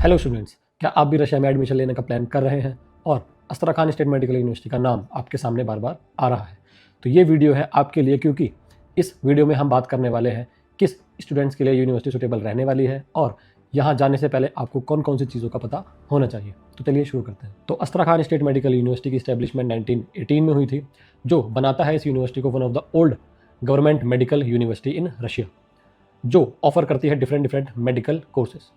Hello students, क्या आप भी रशिया में एडमिशन लेने का प्लान कर रहे हैं और अस्त्राखान स्टेट मेडिकल यूनिवर्सिटी का नाम आपके सामने बार बार आ रहा है? तो ये वीडियो है आपके लिए, क्योंकि इस वीडियो में हम बात करने वाले हैं किस स्टूडेंट्स के लिए यूनिवर्सिटी सूटेबल रहने वाली है और यहाँ जाने से पहले आपको कौन कौन सी चीज़ों का पता होना चाहिए। तो चलिए शुरू करते हैं। तो अस्त्राखान स्टेट मेडिकल यूनिवर्सिटी की स्टैब्लिशमेंट 1918 में हुई थी, जो बनाता है इस यूनिवर्सिटी को one of the old government medical university in Russia, जो ऑफर करती है डिफरेंट मेडिकल कोर्सेज।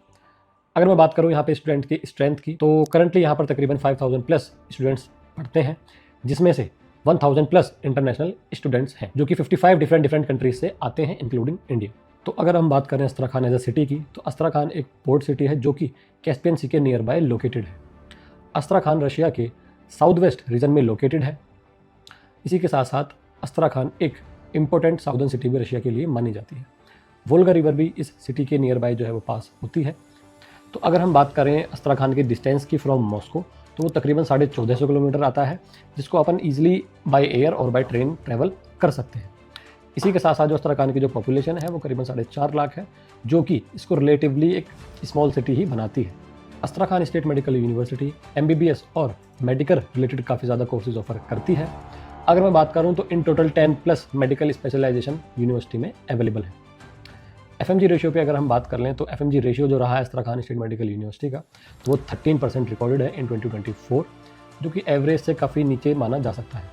अगर मैं बात करूँ यहाँ पे स्टूडेंट की स्ट्रेंथ की, तो करंटली यहाँ पर तकरीबन 5000 प्लस स्टूडेंट्स पढ़ते हैं, जिसमें से 1000 प्लस इंटरनेशनल स्टूडेंट्स हैं, जो कि 55 डिफरेंट कंट्रीज से आते हैं इंक्लूडिंग इंडिया। तो अगर हम बात करें अस्त्राखान एज अ सिटी की, तो अस्त्राखान एक पोर्ट सिटी है जो कि कैस्पियन सी के नियर बाय लोकेटेड है। अस्त्राखान रशिया के साउथ वेस्ट रीजन में लोकेटेड है। इसी के साथ साथ अस्त्राखान एक इम्पोर्टेंट साउदर्न सिटी भी रशिया के लिए मानी जाती है। वोल्गा रिवर भी इस सिटी के नियर बाय जो है वो पास होती है। तो अगर हम बात करें अस्त्राखान की डिस्टेंस की फ्रॉम मॉस्को, तो वो तकरीबन 1450 किलोमीटर आता है, जिसको अपन ईजिली बाय एयर और बाय ट्रेन ट्रैवल कर सकते हैं। इसी के साथ साथ जो अस्त्राखान की जो पॉपुलेशन है वो करीबन 4.5 लाख है, जो कि इसको रिलेटिवली एक स्मॉल सिटी ही बनाती है। अस्त्राखान स्टेट मेडिकल यूनिवर्सिटी MBBS और मेडिकल रिलेटेड काफ़ी ज़्यादा कोर्सेज ऑफर करती है। अगर मैं बात करूँ तो इन total 10 plus medical specialization university में अवेलेबल है। FMG रेशियो पे अगर हम बात कर लें, तो FMG रेशियो जो रहा है अस्त्राखान स्टेट मेडिकल यूनिवर्सिटी का, तो वो 13% रिकॉर्डेड है इन 2024, जो कि एवरेज से काफ़ी नीचे माना जा सकता है।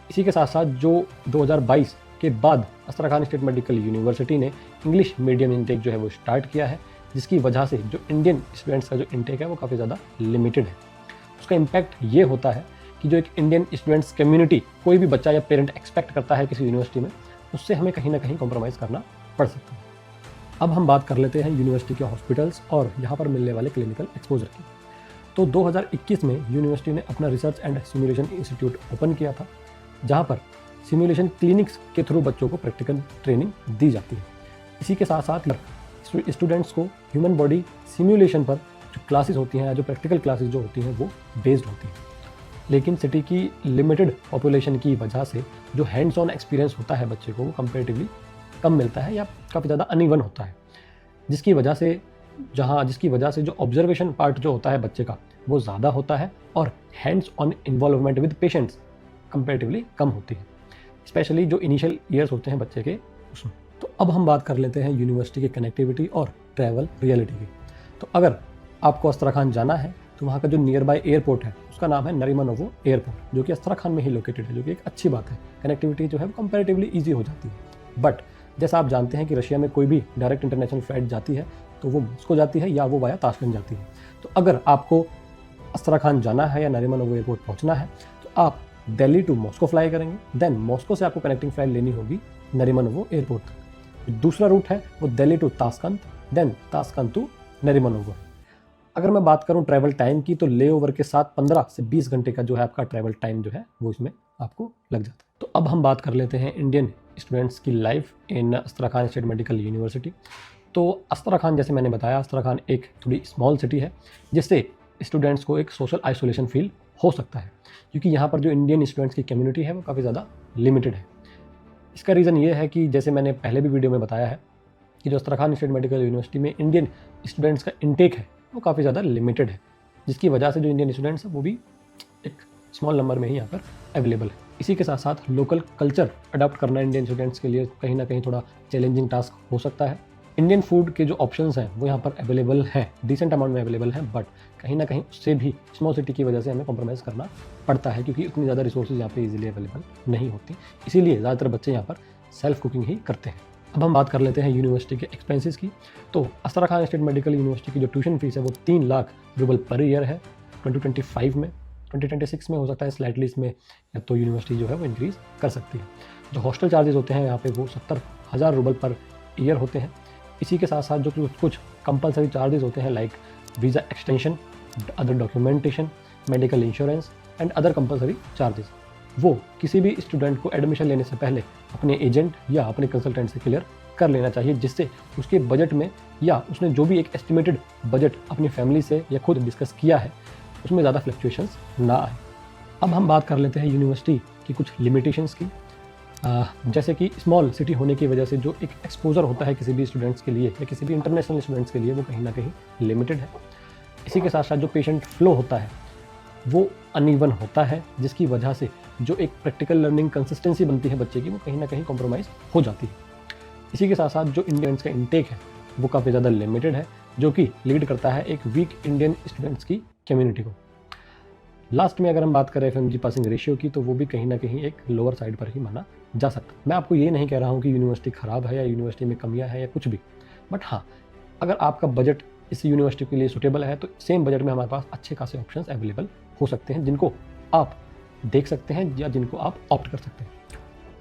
इसी के साथ साथ जो 2022 के बाद अस्त्राखान स्टेट मेडिकल यूनिवर्सिटी ने इंग्लिश मीडियम इंटेक जो है वो स्टार्ट किया है, जिसकी वजह से जो इंडियन स्टूडेंट्स का जो इंटेक है वो काफ़ी ज़्यादा लिमिटेड है। उसका इम्पैक्ट ये होता है कि जो एक इंडियन स्टूडेंट्स कम्युनिटी, कोई भी बच्चा या पेरेंट एक्सपेक्ट करता है किसी यूनिवर्सिटी में, उससे हमें कहीं ना कहीं कॉम्प्रोमाइज़ करना पड़ सकता है। अब हम बात कर लेते हैं यूनिवर्सिटी के हॉस्पिटल्स और यहाँ पर मिलने वाले क्लिनिकल एक्सपोजर की। तो 2021 में यूनिवर्सिटी ने अपना research and simulation institute open किया था, जहाँ पर सिमुलेशन क्लिनिक्स के थ्रू बच्चों को प्रैक्टिकल ट्रेनिंग दी जाती है। इसी के साथ साथ स्टूडेंट्स को ह्यूमन बॉडी सिमुलेशन पर जो क्लासेस होती हैं या जो प्रैक्टिकल क्लासेस जो होती हैं वो बेस्ड होती हैं। लेकिन सिटी की लिमिटेड पॉपुलेशन की वजह से जो हैंड्स ऑन एक्सपीरियंस होता है बच्चे को, वो कंपेरेटिवली कम मिलता है या काफ़ी ज़्यादा अनइवन होता है, जिसकी वजह से जो ऑब्जर्वेशन पार्ट जो होता है बच्चे का वो ज़्यादा होता है और hands on involvement with patients comparatively कम होती है, स्पेशली जो इनिशियल ईयर्स होते हैं बच्चे के उसमें। तो अब हम बात कर लेते हैं यूनिवर्सिटी की कनेक्टिविटी और ट्रैवल रियलिटी की। तो अगर आपको अस्त्राखान जाना है, तो वहाँ का जो नियर बाय एयरपोर्ट है उसका नाम है नरीमनोवो एयरपोर्ट, जो कि अस्त्राखान में ही लोकेटेड है, जो कि एक अच्छी बात है। कनेक्टिविटी जो है वो कंपेरेटिवली ईजी हो जाती है। बट जैसा आप जानते हैं कि रशिया में कोई भी डायरेक्ट इंटरनेशनल फ्लाइट जाती है तो वो मॉस्को जाती है या वो वाया ताशकंद जाती है। तो अगर आपको अस्त्राखान जाना है या नरीमनोवो एयरपोर्ट पहुंचना है, तो आप दिल्ली टू मॉस्को फ्लाई करेंगे, देन मॉस्को से आपको कनेक्टिंग फ्लाइट लेनी होगी नरीमनोवो एयरपोर्ट तक। दूसरा रूट है वो Delhi to Tashkent, then Tashkent to Narimanovo. अगर मैं बात करूँ ट्रैवल टाइम की, तो ले ओवर के साथ 15 से 20 घंटे का जो है आपका ट्रैवल टाइम जो है वो इसमें आपको लग जाता है। तो अब हम बात कर लेते हैं इंडियन स्टूडेंट्स की life in अस्त्राखान state medical university. तो अस्त्राखान, जैसे मैंने बताया, अस्त्राखान एक थोड़ी स्मॉल सिटी है, जिससे स्टूडेंट्स को एक सोशल आइसोलेशन फील हो सकता है, क्योंकि यहाँ पर जो इंडियन स्टूडेंट्स की कम्युनिटी है वो काफ़ी ज़्यादा लिमिटेड है। इसका रीज़न ये है कि जैसे मैंने पहले भी वीडियो में बताया है कि जो अस्त्राखान स्टेट मेडिकल यूनिवर्सिटी में इंडियन स्टूडेंट्स का इंटेक है वो काफ़ी ज़्यादा लिमिटेड है, जिसकी वजह से जो इंडियन स्टूडेंट्स हैं वो भी एक स्मॉल नंबर में ही यहाँ पर अवेलेबल है। इसी के साथ साथ लोकल कल्चर अडॉप्ट करना इंडियन स्टूडेंट्स के लिए कहीं ना कहीं थोड़ा चैलेंजिंग टास्क हो सकता है। इंडियन फूड के जो ऑप्शंस हैं वो यहाँ पर अवेलेबल हैं, डिसेंट अमाउंट में अवेलेबल हैं, बट कहीं ना कहीं उससे भी स्मॉल सिटी की वजह से हमें कॉम्प्रोमाइज़ करना पड़ता है, क्योंकि उतनी ज़्यादा रिसोर्सेज यहाँ पे इजीली अवेलेबल नहीं होती। इसीलिए ज़्यादातर बच्चे यहाँ पर सेल्फ कुकिंग ही करते हैं। अब हम बात कर लेते हैं यूनिवर्सिटी के एक्सपेंसेस की। तो अस्त्राखान स्टेट मेडिकल यूनिवर्सिटी की जो ट्यूशन फीस है वो 3 लाख रूबल पर ईयर है 2025 में। 2026 में हो सकता है स्लाइटली इसमें या तो यूनिवर्सिटी जो है वो इंक्रीज़ कर सकती है। जो हॉस्टल चार्जेस होते हैं यहाँ पे वो 70,000 रूबल पर ईयर होते हैं। इसी के साथ साथ जो कुछ कंपलसरी चार्जेस होते हैं, like visa extension, other documentation, medical insurance and other compulsory charges, वो किसी भी स्टूडेंट को एडमिशन लेने से पहले अपने एजेंट या अपने कंसल्टेंट से क्लियर कर लेना चाहिए, जिससे उसके बजट में या उसने जो भी एक एस्टिमेटेड बजट अपनी फैमिली से या खुद डिस्कस किया है उसमें ज़्यादा फ्लक्चुएशंस ना आए। अब हम बात कर लेते हैं यूनिवर्सिटी की कुछ लिमिटेशंस की। जैसे कि स्मॉल सिटी होने की वजह से जो एक एक्सपोजर होता है किसी भी स्टूडेंट्स के लिए या किसी भी इंटरनेशनल स्टूडेंट्स के लिए, वो कहीं ना कहीं लिमिटेड है। इसी के साथ साथ जो पेशेंट फ्लो होता है वो अनइवन होता है, जिसकी वजह से जो एक प्रैक्टिकल लर्निंग कंसिस्टेंसी बनती है बच्चे की, वो कहीं ना कहीं कॉम्प्रोमाइज़ हो जाती है। इसी के साथ साथ जो इंडियंस का इंटेक है वो काफ़ी ज़्यादा लिमिटेड है, जो कि लीड करता है एक वीक इंडियन स्टूडेंट्स की कम्युनिटी को। लास्ट में अगर हम बात करें FMG पासिंग रेशियो की, तो वो भी कहीं ना कहीं एक लोअर साइड पर ही माना जा सकता है। मैं आपको ये नहीं कह रहा हूँ कि यूनिवर्सिटी ख़राब है या यूनिवर्सिटी में कमियाँ है या कुछ भी, बट हाँ, अगर आपका बजट इस यूनिवर्सिटी के लिए सूटेबल है तो सेम बजट में हमारे पास अच्छे खासे ऑप्शंस अवेलेबल हो सकते हैं, जिनको आप देख सकते हैं या जिनको आप ऑप्ट कर सकते हैं।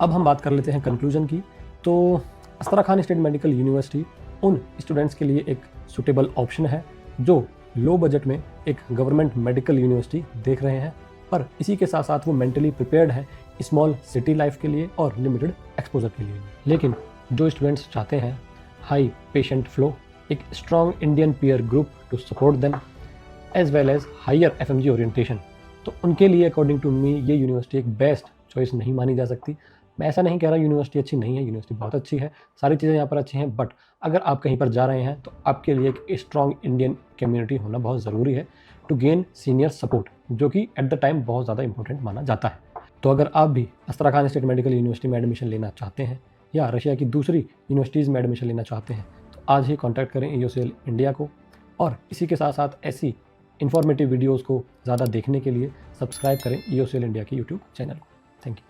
अब हम बात कर लेते हैं कंक्लूजन की। तो अस्त्रा खान स्टेट मेडिकल यूनिवर्सिटी उन स्टूडेंट्स के लिए एक सूटेबल ऑप्शन है जो लो बजट में एक गवर्नमेंट मेडिकल यूनिवर्सिटी देख रहे हैं, पर इसी के साथ साथ वो मेंटली प्रिपेयर्ड है स्मॉल सिटी लाइफ के लिए और लिमिटेड एक्सपोजर के लिए। लेकिन जो स्टूडेंट्स चाहते हैं हाई पेशेंट फ्लो, एक strong Indian peer group to support them as well as higher FMG orientation, तो उनके लिए अकॉर्डिंग टू मी ये यूनिवर्सिटी एक बेस्ट चॉइस नहीं मानी जा सकती। मैं ऐसा नहीं कह रहा यूनिवर्सिटी अच्छी नहीं है, यूनिवर्सिटी बहुत अच्छी है, सारी चीज़ें यहाँ पर अच्छी हैं, बट अगर आप कहीं पर जा रहे हैं तो आपके लिए एक स्ट्रॉन्ग इंडियन कम्युनिटी होना बहुत ज़रूरी है टू गेन सीनियर सपोर्ट, जो कि एट द टाइम बहुत ज़्यादा इंपॉर्टेंट माना जाता है। तो अगर आप भी अस्त्रा खान स्टेट मेडिकल यूनिवर्सिटी में एडमिशन लेना चाहते हैं या रशिया की दूसरी यूनिवर्सिटीज़ में एडमिशन लेना चाहते हैं, तो आज ही कॉन्टैक्ट करें EOCL इंडिया को, और इसी के साथ साथ ऐसी इन्फॉर्मेटिव वीडियोज़ को ज़्यादा देखने के लिए सब्सक्राइब करें EOCL इंडिया की यूट्यूब चैनल को। Thank you.